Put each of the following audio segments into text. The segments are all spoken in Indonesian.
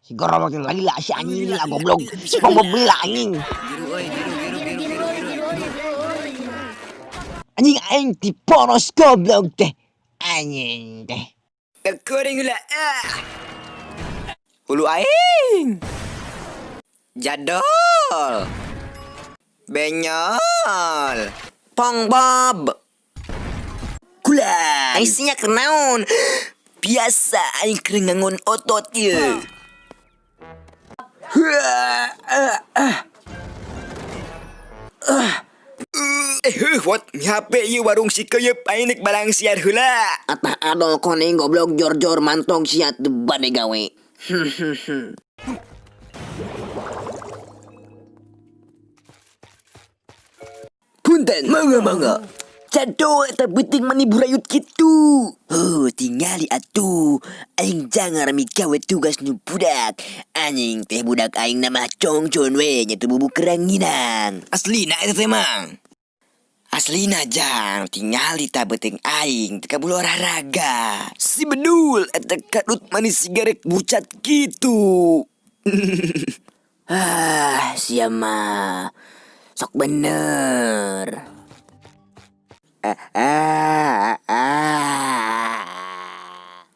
Si Goro makin lagi lah si anjing ini lah goblok. Si pembobil lah anjing. Anjing aing ti poros goblok teh. Anjing teh. Kuring lah. Hulu aing. Jadol. Benyol. Pongbob. Kulan. Isinya kenaun. Biasa aing kerengangon otot ye. What? Mi HP ye warung si kaya painek barang siar heula. Atah adol koneng goblok jor-jor mantong siat bade gawe. Punten, mangga. Cado eta penting mani burayut gitu. Tingali atuh. Aing jangan rami gawe tugas nu budak. Anjing teh budak aing nama congcon we nya teu bubuk keranginang. Aslina eta teh mang. Aslina jang tingali ta beuteung aing teu kabulu olahraga. Si bedul eta kadut manis sigarek bucat gitu. Sia mah sok bener.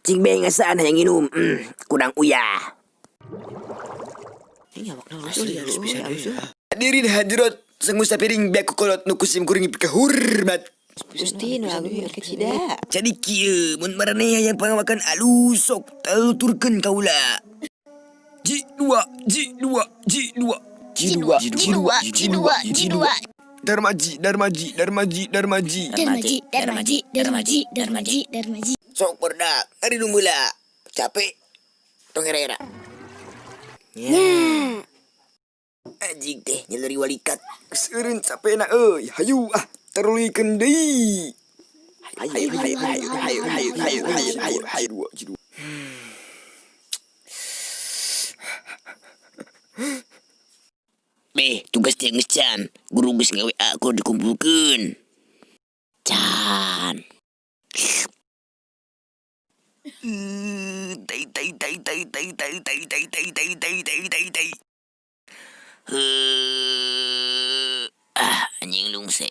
Cing beng ngasaan yang minum, kurang uyah. Ini awak nang bisa. Hadirin hadirat sengusa piring biaku kolot nu kusim kuring kahurmat. Gusti nu lagu kecida. Jadi kieu mun maraneh yang pangawakan alus sok tuturkeun kaula. Ji2. Darmaji. Sok berdak, hari lumula. Capek. Tong era-era. Ya. Anjing teh nyeleri walikat. Seureun capena euy. Hayu terulikeun deui. Hayu. Beh, tugas dia ngecan. Guru geus ngawe aku dikumpulkeun. Can. Tai. Anjing lungse.